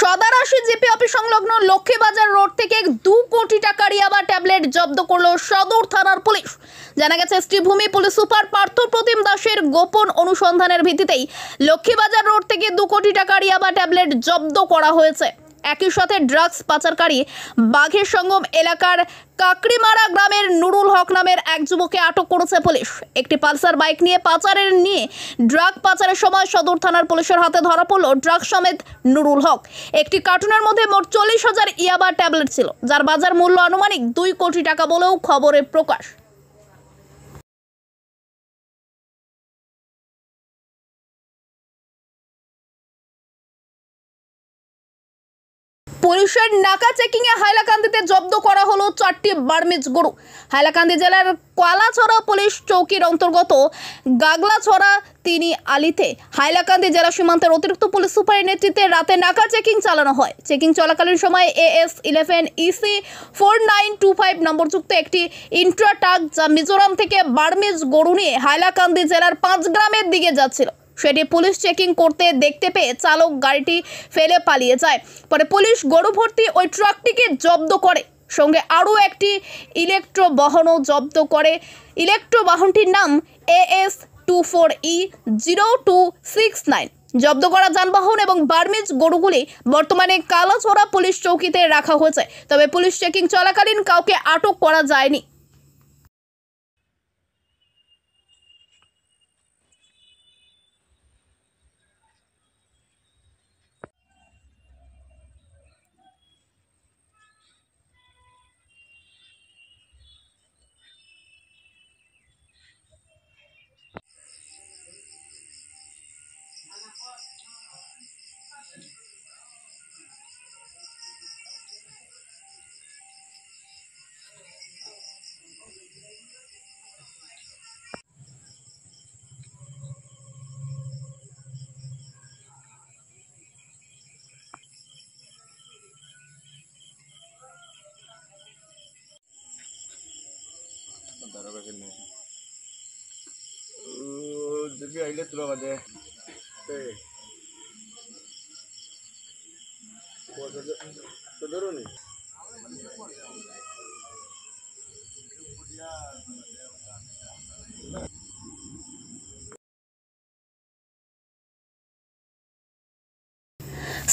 সদারাশি GP office সংলগ্ন Laxmibazar road থেকে 2 কোটি টাকার ইয়াবা ট্যাবলেট জব্দ করলো সদর থানার পুলিশ। জানা গেছে, শ্রীভূমি পুলিশ সুপার পার্থপ্রতিম দাসের গোপন অনুসন্ধানের ভিত্তিতেই লক্ষ্মীবাজার রোড থেকে 2 কোটি টাকার ইয়াবা ট্যাবলেট জব্দ করা হয়েছে। একই সাথে ড্রাগস পাচারকারী বাঘের সঙ্গম এলাকার কাকড়িমারা গ্রামের নুরুল হক নামের এক যুবককে আটক করেছে পুলিশ। একটি পালসার বাইক নিয়ে ড্রাগ পাচারের সময় সদর থানার পুলিশের হাতে ধরা পড়ল ড্রাগ সমেত নুরুল হক। একটি কার্টুনের মধ্যে মোট 40,000 ইয়াবা ট্যাবলেট ছিল, যার বাজার মূল্য আনুমানিক 2 কোটি টাকা বলেও খবরে প্রকাশ। পুলিশের নাকা চেকিং এ হাইলাকান্দিতে জব্দ করা হলো 4টি বার্মিজ গরু। হাইলাকান্দি জেলার কলাছড়া পুলিশ চৌকির অন্তর্গত গাগলাছড়া আলিতে হাইলাকান্দি জেলা সীমান্তের অতিরিক্ত পুলিশ সুপারের নেতৃত্বে রাতে নাকা চেকিং চালানো হয়। চেকিং চলাকালীন সময় AS11 EC 4925 নম্বরযুক্ত একটি ইন্ট্রা ট্রাক, যা মিজোরাম থেকে বার্মিজ গরু নিয়ে হাইলাকান্দি জেলার 5 গ্রামের দিকে যাচ্ছিল, সেটি পুলিশ চেকিং করতে দেখতে পেয়ে চালক গাড়িটি ফেলে পালিয়ে যায়। পরে পুলিশ গরু ভর্তি ওই ট্রাকটিকে জব্দ করে, সঙ্গে আরও একটি ইলেকট্রো বাহনও জব্দ করে। ইলেকট্রো বাহনটির নাম AS24E0269। জব্দ করা যানবাহন এবং বার্মিজ গরুগুলি বর্তমানে কালাছড়া পুলিশ চৌকিতে রাখা হয়েছে। তবে পুলিশ চেকিং চলাকালীন কাউকে আটক করা যায়নি।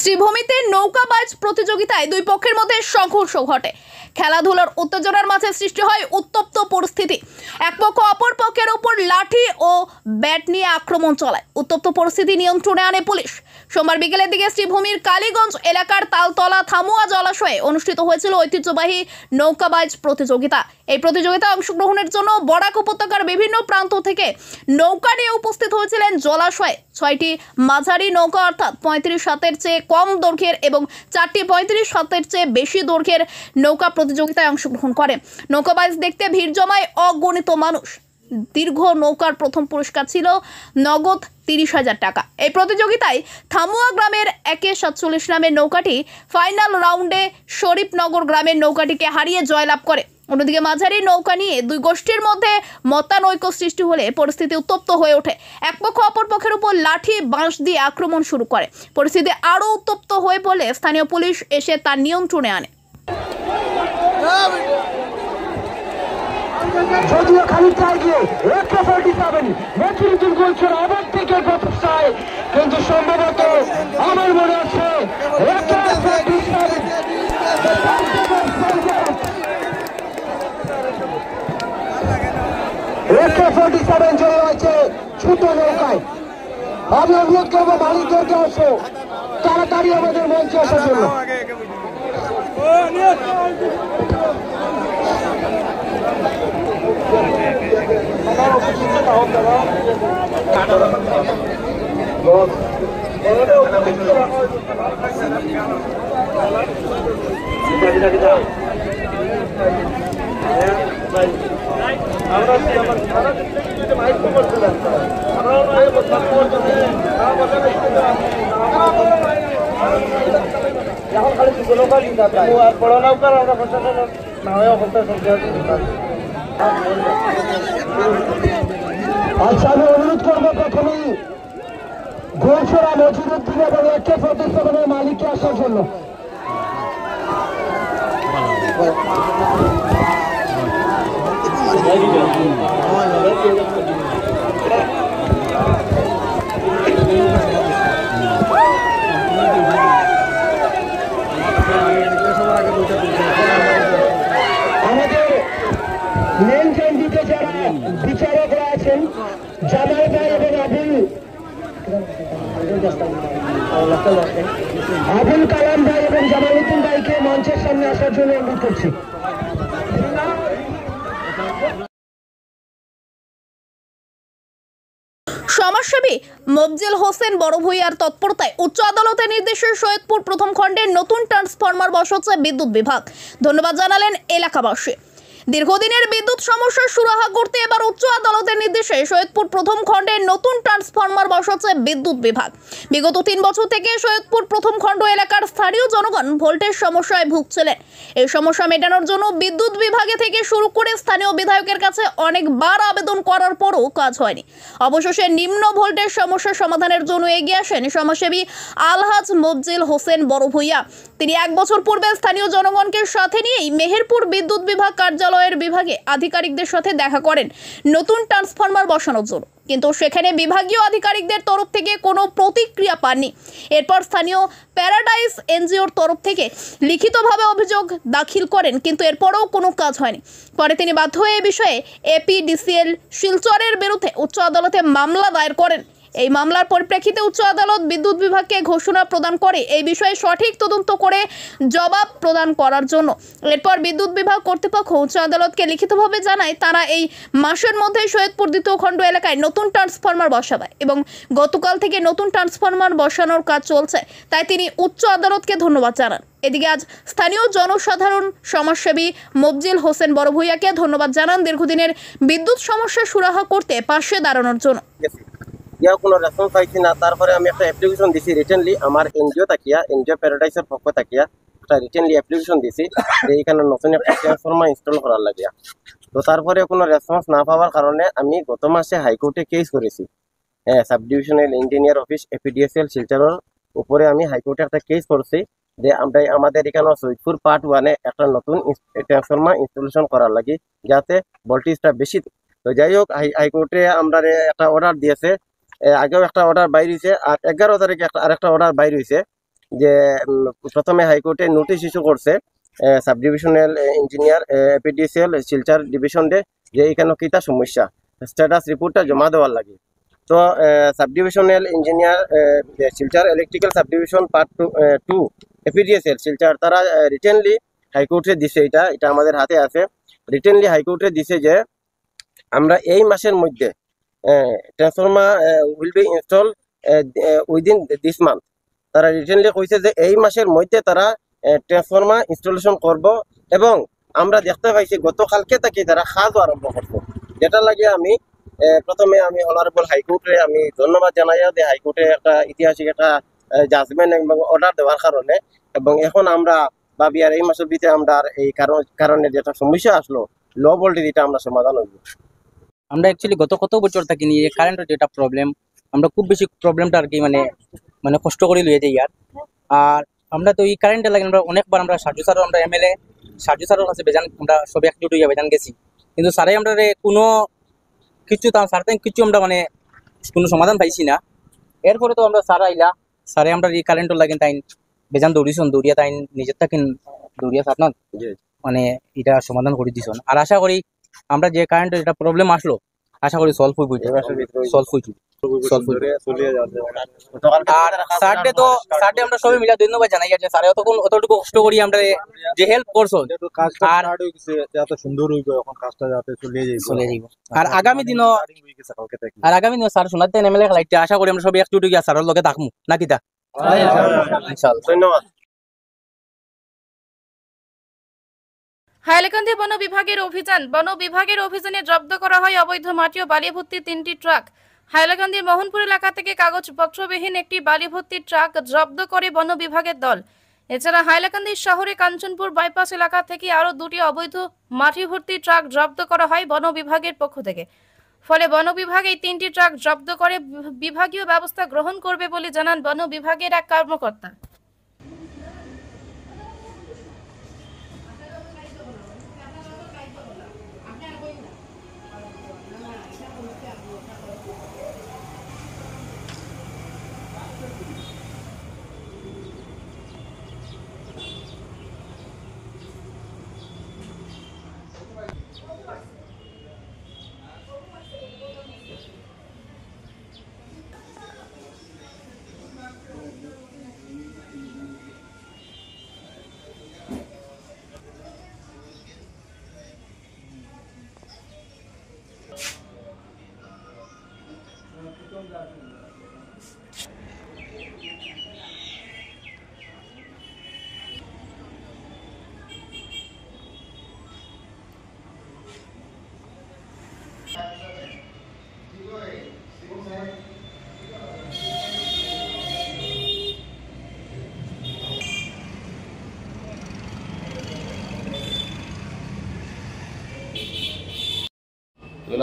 শ্রীভূমিতে নৌকাবাজ প্রতিযোগিতায় 2 পক্ষের মধ্যে সংঘর্ষ ঘটে। খেলাধুলার উত্তেজনার মাঝে সৃষ্টি হয় উত্তপ্ত পরিস্থিতি। এক পক্ষ অপর পক্ষের উপর লাঠি ও ব্যাট নিয়ে আক্রমণ চালায়। উত্তপ্ত পরিস্থিতি নিয়ন্ত্রণে আনে পুলিশ। সোমবার বিকেলের দিকে শ্রীভূমির কালীগঞ্জ এলাকার তালতলা থামুয়া জলাশয়ে অনুষ্ঠিত হয়েছিল ঐতিহ্যবাহী নৌকাবাজ প্রতিযোগিতা। এই প্রতিযোগিতায় অংশগ্রহণের জন্য বরাক উপত্যকার বিভিন্ন প্রান্ত থেকে নৌকা নিয়ে উপস্থিত হয়েছিলেন জলাশয়ে 6টি মাঝারি নৌকা, অর্থাৎ 35 হাতের চেয়ে কম দৈর্ঘ্যের এবং 4টি 35 হাতের চেয়ে বেশি দৈর্ঘ্যের নৌকা প্রতিযোগিতায় অংশগ্রহণ করে। নৌকাবাজ দেখতে ভিড় জমায় অগণিত মানুষ। দীর্ঘ নৌকার প্রথম পুরস্কার ছিল নগদ 30,000 টাকা। এই প্রতিযোগিতায় থামুয়া গ্রামের 147 নামের নৌকাটি ফাইনাল রাউন্ডে শরীফনগর গ্রামের নৌকাটিকে হারিয়ে জয়লাভ করে। অন্যদিকে মাঝারি নৌকা নিয়ে 2 গোষ্ঠীর মধ্যে মতানৈক্য সৃষ্টি হলে পরিস্থিতি উত্তপ্ত হয়ে ওঠে। এক পক্ষ অপর পক্ষের উপর লাঠি বাঁশ দিয়ে আক্রমণ শুরু করে। পরিস্থিতি আরও উত্তপ্ত হয়ে পড়লে স্থানীয় পুলিশ এসে তার নিয়ন্ত্রণে আনে। যদিও খানিকটা এগিয়ে AK-47 নেতৃত্বের গোলছড়া আবার থেকে প্রচেষ্টায়, কিন্তু সম্ভবত আমার মনে আছে AK-47 চলে হয়েছে ছোট নৌকায়। আমি অনুরোধ করবো মালিকদেরকে আসো তাড়াতাড়ি আমাদের মঞ্চে আসার জন্য। আচ্ছা, আমি অনুরোধ করবো প্রথমেই ঘোষরা মজিদুদ্দিন এবং একে প্রতিস্থাপনের মালিককে আসার জন্য। আমাদের মেন ক্যান্ডিডেট যারা বিচারকরা আছেন, জামাল ভাই এবং আবুল কালাম ভাই এবং জামালউদ্দিন ভাইকে মঞ্চের সামনে আসার জন্য অনুরোধ করছি। সমাজসেবী মফজিল হোসেন বড়ভূঁইয়ার তৎপরতায় উচ্চ আদালতের নির্দেশে সৈয়দপুর প্রথম খণ্ডের নতুন ট্রান্সফরমার বসাচ্ছে বিদ্যুৎ বিভাগ। ধন্যবাদ জানালেন এলাকাবাসী। দীর্ঘদিনের বিদ্যুৎ সমস্যা সুরাহা করতে এবার উচ্চ আদালতের নির্দেশে সৈয়দপুর প্রথম খণ্ডের নতুন ট্রান্সফরমার বসাচ্ছে বিদ্যুৎ বিভাগ। বিগত 3 বছর থেকে সৈয়দপুর প্রথম খণ্ড এলাকার স্থানীয় জনগণ ভোল্টেজ সমস্যায় ভুগছিলেন। এই সমস্যা মেটানোর জন্য বিদ্যুৎ বিভাগে থেকে শুরু করে স্থানীয় বিধায়কের কাছে অনেকবার আবেদন করার পরও কাজ হয়নি। অবশেষে নিম্ন ভোল্টেজ সমস্যা সমাধানের জন্য এগিয়ে আসেন সমাজসেবী আলহাজ মফজিল হোসেন বড়ভূঁইয়া। তিনি 1 বছর পূর্বে স্থানীয় জনগণকে সাথে নিয়েই মেহেরপুর বিদ্যুৎ বিভাগ কার্যালয়ের বিভাগে আধিকারিকদের সাথে দেখা করেন নতুন ট্রান্সফরমার বসানোর জন্য, কিন্তু সেখানে বিভাগীয় আধিকারিকদের তরফ থেকে কোনো প্রতিক্রিয়া পাননি। এরপর স্থানীয় প্যারাডাইস এনজিওর তরফ থেকে লিখিতভাবে অভিযোগ দাখিল করেন, কিন্তু এরপরও কোনো কাজ হয়নি। পরে তিনি বাধ্য হয়ে এই বিষয়ে এপিডিসিএল শিলচরের বিরুদ্ধে উচ্চ আদালতে মামলা দায়ের করেন। এই মামলার পরিপ্রেক্ষিতে উচ্চ আদালত বিদ্যুৎ বিভাগকে ঘোষণা প্রদান করে এই বিষয়ে সঠিক তদন্ত করে জবাব প্রদান করার জন্য। এরপর বিদ্যুৎ বিভাগ কর্তৃপক্ষ উচ্চ আদালতকে লিখিতভাবে জানায় তারা এই মাসের মধ্যে সৈয়দপুর দ্বিতীয় খণ্ড এলাকায় নতুন ট্রান্সফরমার বসাবে এবং গতকাল থেকে নতুন ট্রান্সফরমার বসানোর কাজ চলছে, তাই তিনি উচ্চ আদালতকে ধন্যবাদ জানান। এদিকে আজ স্থানীয় জনসাধারণ সমাজসেবী মফজিল হোসেন বড়ভূঁইয়াকে ধন্যবাদ জানান দীর্ঘদিনের বিদ্যুৎ সমস্যা সুরাহা করতে পাশে দাঁড়ানোর জন্য। কোনো রেসপন্স পাইছি না। তারপরে আমি একটা অ্যাপ্লিকেশন দিছি রিটেনলি, আমার এনজিও তাকিয়া, এনজিও প্যারাডাইসের পক্ষ তাকিয়া একটা রিটেনলি অ্যাপ্লিকেশন দিছি যে এইখানে নতুন একটা ট্রান্সফরমার ইনস্টল করার লাগিয়া। তো তারপরে কোনো রেসপন্স না পাওয়ার কারণে আমি গত মাসে হাইকোর্টে কেস করেছি। সাব ডিভিশনাল ইঞ্জিনিয়ার অফিস এপিডিএসএল শিলচরের উপরে আমি হাইকোর্টে একটা কেস করছি যে আমরা আমাদের এখানে সৈয়দপুর পার্ট 1-এ একটা নতুন ট্রান্সফরমার ইনস্টলেশন করার লাগি যাতে ভোল্টেজটা বেশি। তো যাই হোক, হাইকোর্টে আমরা একটা অর্ডার দিয়েছে, আগেও একটা অর্ডার বাইর হয়েছে, আর 11 তারিখে আরেকটা অর্ডার বাইর হয়েছে যে প্রথমে হাইকোর্টে নোটিশ ইস্যু করছে sub divisional engineer APDCL Silchar ডিভিশনে যে এখানে কিতা সমস্যা স্ট্যাটাস রিপোর্টটা জমা দেওয়ার লাগে। তো sub divisional engineer Silchar electrical sub division part 2 APDCL Silchar তারা রিটেনলি হাইকোর্টে দিছে, এটা আমাদের হাতে আছে। রিটেনলি হাইকোর্টে দিছে যে আমরা এই মাসের মধ্যে transformer will be install within this month. তারা রিটেনলি কইছে যে এই মাসের মধ্যে তারা ট্রান্সফরমার ইনস্টলেশন করব, এবং আমরা দেখতে পাইছি গতকালকে থেকে তারা কাজও আরম্ভ করব। যেটা লাগে আমি প্রথমে আমি অনারেবল হাইকোর্টে আমি ধন্যবাদ জানাই যে হাইকোর্টে একটা ঐতিহাসিক একটা জাজমেন্ট এবং অর্ডার দেওয়ার কারণে, এবং এখন আমরা ভাবি আর এই মাসের ভিতরে আমরা এই কারণে যেটা সমস্যা আসলো লো ভোল্টেজ এটা আমরা সমাধান হইব। আমরা অ্যাকচুয়ালি কত বছর থাকি নিয়ে কারেন্টের যেটা প্রবলেম, আমরা খুব বেশি প্রবলেমটা আর কি মানে কষ্ট করে লইয়ে যাই। আর আমরা তো এই কারেন্টের লাগে আমরা অনেকবার আমরা সাজু স্যারও আমরা এমএলএ সাজু স্যারের কাছে বেজান আমরা সব একজুট হইয়া বেজান গেছি, কিন্তু স্যারে আমরা কোনো কিছু স্যার কিছু আমরা কোনো সমাধান পাইছি না। এরপরে তো আমরা স্যার আইলা, স্যারে আমরা এই কারেন্টের লাগে তাই বেজান দৌড়িয়া তাই নিজের থাকেন দৌড়িয়া স্যার না এটা সমাধান করে দিছন। আর আশা করি আমরা যে কারেন্টের যেটা প্রবলেম আসলো আশা করি সলভ হইব। আর স্যারডে আমরা সবাই মিলে ধন্যবাদ জানাই যে স্যারে অতটুকু কষ্ট করি আমরা যে হেল্প করছো। আর এত সুন্দর হইব এখন কাজটা যাতে চলে যাইব। আর আগামী দিনও স্যার শোনাতে এমএলএ খেলাইতে আশা করি আমরা সবাই একজুট হইয়া স্যারের লগে থাকমু নাকি তা ইনশাআল্লাহ। ধন্যবাদ। হাইলাকান্দি বন বিভাগের অভিযানে জব্দ করা হয় অবৈধ মাটি ও বালি ভর্তি 3টি ট্রাক। হাইলাকান্দির মোহনপুর এলাকা থেকে কাগজপত্রবিহীন একটি বালি ভর্তি ট্রাক জব্দ করে বন বিভাগের দল। এছাড়া হাইলাকান্দি শহরে কাঞ্চনপুর বাইপাস এলাকা থেকে আরো 2টি অবৈধ মাটি ভর্তি ট্রাক জব্দ করা হয় বন বিভাগের পক্ষ থেকে। ফলে বন বিভাগ এই 3টি ট্রাক জব্দ করে বিভাগীয় ব্যবস্থা গ্রহণ করবে বলে জানান বন বিভাগের এক কর্মকর্তা।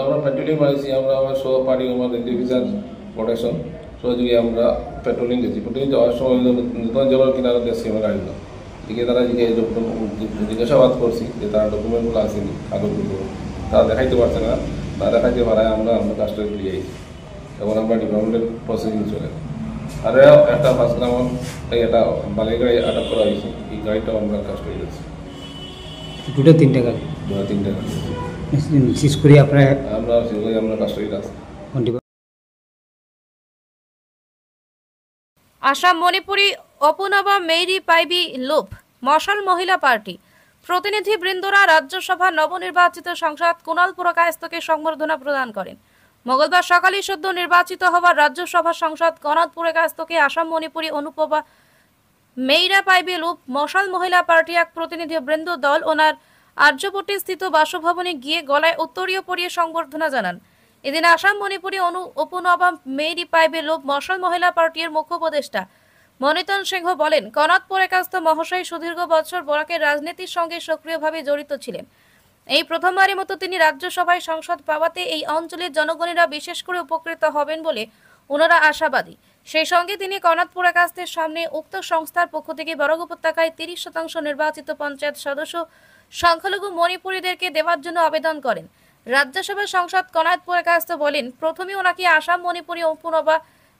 আমরা পেট্রোলিং মারিছি, আমরা আমার সহপাঠী আমার ডিভিশন প্রোটেকশন সহযোগী আমরা পেট্রোলিং দিয়েছি। পেট্রোলিং যাওয়ার সময় নতুন জলের কিনারা দেখছি আমার গাড়িগুলো দিকে তারা জিজ্ঞাসাবাদ করছি যে তারা ডকুমেন্টগুলো আসেনি, কাগজগুলো তারা দেখাইতে পারছে না, না দেখাইতে পারায় আমরা কাজটা দিয়ে আইছি। এখন আমরা ডিপার্টমেন্টের প্রসেসিং চলে। আর একটা ফার্স্ট গ্রামর একটা বালির গাড়ি আটক করা হয়েছে, এই গাড়িটাও আমরা কাজটা দিয়েছি। দুটো তিনটে গাড়ি শেষ করি আপনার আমরা সেগুলোই আমরা কাজটা দিয়েছি। আসাম মণিপুরী অপনবা মেইরি পাইবি লোপ মশাল মহিলা পার্টি প্রতিনিধি বৃন্দরা রাজ্যসভা নবনির্বাচিত সাংসদ কুণাল পুরকায়স্থকে সংবর্ধনা প্রদান করেন। মঙ্গলবার সকালে সদ্য নির্বাচিত হওয়া রাজ্যসভা সাংসদ কুণাল পুরকায়স্থকে আসাম মণিপুরী অনুপবা মেইরা পাইবি লোপ মশাল মহিলা পার্টি এক প্রতিনিধি বৃন্দ দল ওনার আর্যপট্টি স্থিত বাসভবনে গিয়ে গলায় উত্তরীয় পরিয়ে সংবর্ধনা জানান। এদিন আসাম মণিপুরী উপনবা মেইরি পাইবে লোপ মশাল মহিলা পার্টির মুখ্য উপদেষ্টা মনিতন সিংহ বলেন, কনাদ পুরকায়স্থ মহাশয় সুদীর্ঘ বছর বরাকের রাজনীতির সঙ্গে সক্রিয়ভাবে জড়িত ছিলেন। এই প্রথমবারের মতো তিনি রাজ্যসভায় সংসদ পাওয়াতে এই অঞ্চলের জনগণেরা বিশেষ করে উপকৃত হবেন বলে ওনারা আশাবাদী। সেই সঙ্গে তিনি কনাদ পুরকায়স্থের সামনে উক্ত সংস্থার পক্ষ থেকে বরাক উপত্যকায় 30% নির্বাচিত পঞ্চায়েত সদস্য সংখ্যালঘু মণিপুরীদেরকে দেওয়ার জন্য আবেদন করেন। রাজ্যসভা সংসদ কনাদ পুরকায়স্থ বলেন, প্রথমে ওনাকে আসাম মণিপুরী উপনবা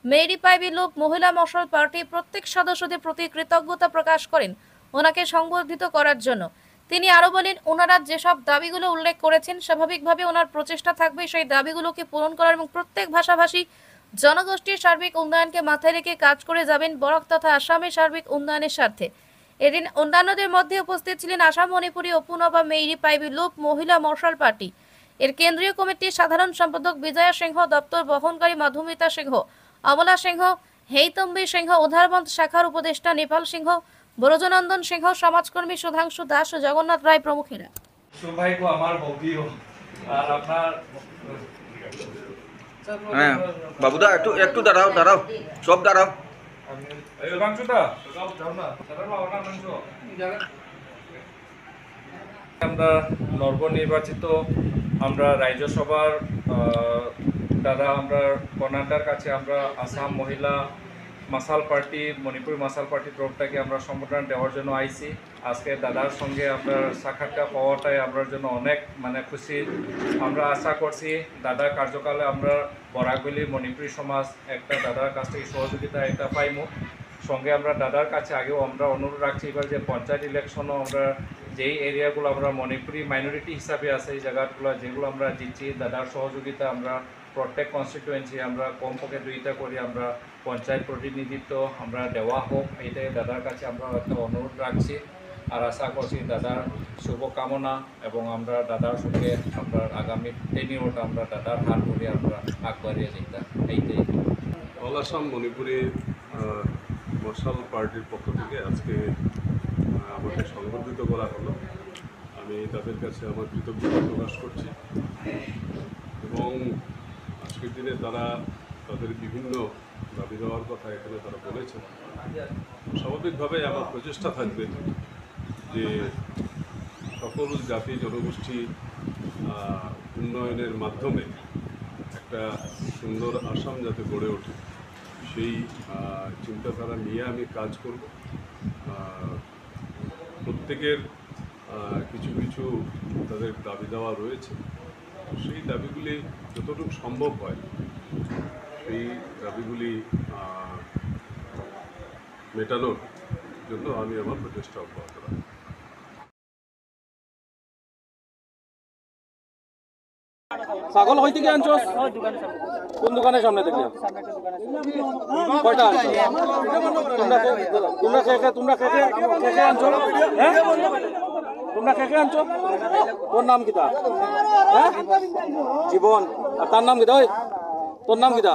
মেইরি পাইবি লোপ মহিলা মশাল পার্টি প্রত্যেক সদস্যদের প্রতি কৃতজ্ঞতা প্রকাশ করেন ওনাকে সংবর্ধিত করার জন্য। তিনি আরো বলেন, ওনারা যেসব দাবিগুলো উল্লেখ করেছেন স্বাভাবিকভাবে ওনার প্রচেষ্টা থাকবে সেই দাবিগুলোকে পূরণ করার এবং প্রত্যেক ভাষাভাষী জনগোষ্ঠীর সার্বিক উন্নয়নকে মাথায় রেখে কাজ করে যাবেন বরাক তথা আসামের সার্বিক উন্নয়নের স্বার্থে। এদিন অন্যান্যদের মধ্যে উপস্থিত ছিলেন আসাম মণিপুরী উপনবা মেইরি পাইবি লোপ মহিলা মশাল পার্টি এর কেন্দ্রীয় কমিটির সাধারণ সম্পাদক বিজয়া সিংহ, দপ্তর বহনকারী মধুমিতা সিংহ, অমলা সিংহ, হেইতম্বী সিংহ, উধারবন্ত শাখার উপদেষ্টা নেপাল সিংহ, ব্রজনন্দন সিংহ, সমাজকর্মী সুধাংশু দাস ও জগন্নাথ রায় প্রমুখেরা। সৌভাগ্য আমার বৌদিও আর আপনার হ্যাঁ বাবুদা একটু একটু দাঁড়াও দাঁড়াও সব দাঁড়াও। আমরা নবনির্বাচিত আমরা রাজ্যসভার দাদা আমরা কর্ণাটকের কাছে আমরা আসাম মহিলা মাসাল পার্টি মণিপুর মাসাল পার্টি তরফটাকে আমরা সম্বোধন দেওয়ার জন্য আইছি। আজকে দাদার সঙ্গে আমরা সাক্ষাৎকার পাওয়াটাই আমার জন্য অনেক খুশি। আমরা আশা করছি দাদার কার্যকালে আমরা বরাকবেলি মণিপুরী সমাজ একটা দাদার কাছ থেকে সহযোগিতা একটা পাইমু। সঙ্গে আমরা দাদার কাছে আগেও আমরা অনুরোধ রাখছি এবার যে পঞ্চায়েত ইলেকশনও আমরা যেই এরিয়াগুলো আমরা মণিপুরি মাইনরিটি হিসাবে আছে এই জায়গাগুলো যেগুলো আমরা জিতছি দাদার সহযোগিতা আমরা প্রত্যেক কনস্টিটুয়েন্সি আমরা কমপক্ষে 2টা করে আমরা পঞ্চায়েত প্রতিনিধিত্ব আমরা দেওয়া হোক, এটাই দাদার কাছে আমরা একটা অনুরোধ রাখছি। আর আশা করছি দাদার শুভকামনা এবং আমরা দাদার সঙ্গে আমরা আগামী টেনিওটা আমরা দাদার হাত ধরে আমরা আগবাড়িয়ে যেতাম। এইটাই অল আসাম মণিপুরি মশাল পার্টির পক্ষ থেকে আজকে আমাকে সংবর্ধিত করা হলো। আমি তাদের কাছে আমার কৃতজ্ঞতা প্রকাশ করছি এবং আজকের দিনে তারা তাদের বিভিন্ন দাবি দেওয়ার কথা এখানে তারা বলেছেন। স্বাভাবিকভাবে আমার প্রচেষ্টা থাকবে যে সকল জাতি জনগোষ্ঠী উন্নয়নের মাধ্যমে একটা সুন্দর আসাম যাতে গড়ে ওঠে সেই চিন্তাধারা নিয়ে আমি কাজ করব। প্রত্যেকের কিছু কিছু তাদের দাবি দেওয়া রয়েছে, সেই দাবিগুলি যতটুকু সম্ভব হয় সেই দাবিগুলি মেটানোর জন্য আমি আমার প্রচেষ্টা অব্যাহত রাখব। ছাগল কই থেকে আনছো? কোন দোকানের সামনে থেকে? কয়টা আনছো? তোমরা কে আনছো? হ্যাঁ, তোমরা কে আনছো? তোর নাম কিতা? হ্যাঁ, জীবন। আর তার নাম কিতা? ওই তোর নাম কিতা?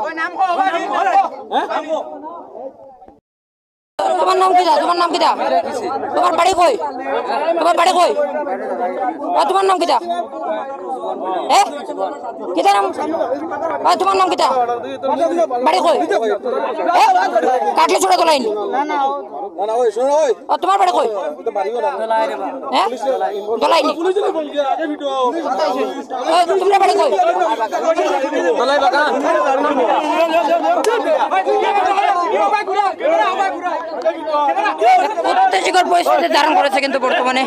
হ্যাঁ, তোমার নাম কি? তোমার নাম কিটা? তোমার বাড়ি কই? তোমার বাড়ি কই? তোমার নাম কিটা? হ্যাঁ, কিটা নাম? তোমার নাম কিটা? বাড়ি কই? কাটলে ছোড়া তো লাইন। তোমার বাড়ি কই? হ্যাঁ, দলাইনি। তোমরা বাড়ি কই? উত্তেজকর পরিস্থিতি ধারণ করেছে কিন্তু বর্তমানে।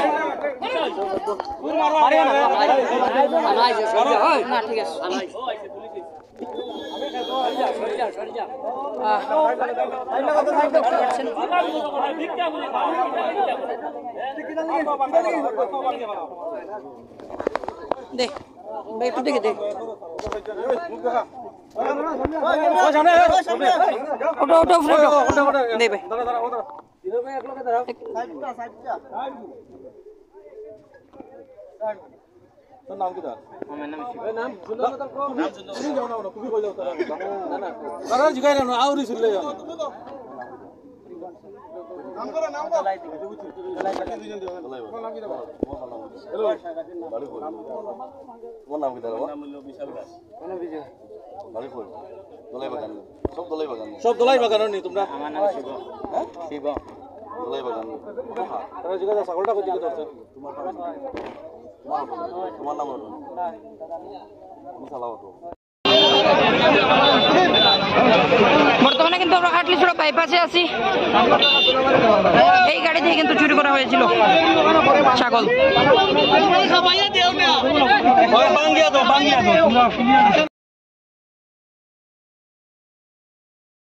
দেখ একটু দেখে দেখ, ওটো ওটো ফটো দেবে। তোর নাম কিতা? আমার নাম শিব। নাম সুন্দর কথা কো। নাম সুন্দর। তুমি যাও না, তুমি কই যাও তারা? না না। তারা জিগাই না, আউরি শুনলে যাও। নাম করো, নাম করো। লাই দিকে বুঝছি। লাই বাকি দুইজন দিও। লাই বাকি। নাম কিতা? হ্যালো। বাড়ি কই? তোমার নাম কিতা? নাম হলো বিশাল দাস। কোন বিজয়? বাড়ি কই? দলাই বাগান। সব দলাই বাগান। সব দলাই বাগানের নি তোমরা? আমার নাম শিব। হ্যাঁ? শিব। দলাই বাগান। তারা জিগাই ছাগলটা কই দিকে ধরছে? তোমার নাম তোমার নাম বর্তমানে কিন্তু আমরা হাটলিছড়া বাইপাসে আছি। এই গাড়ি দিয়ে কিন্তু চুরি করা হয়েছিল ছাগল।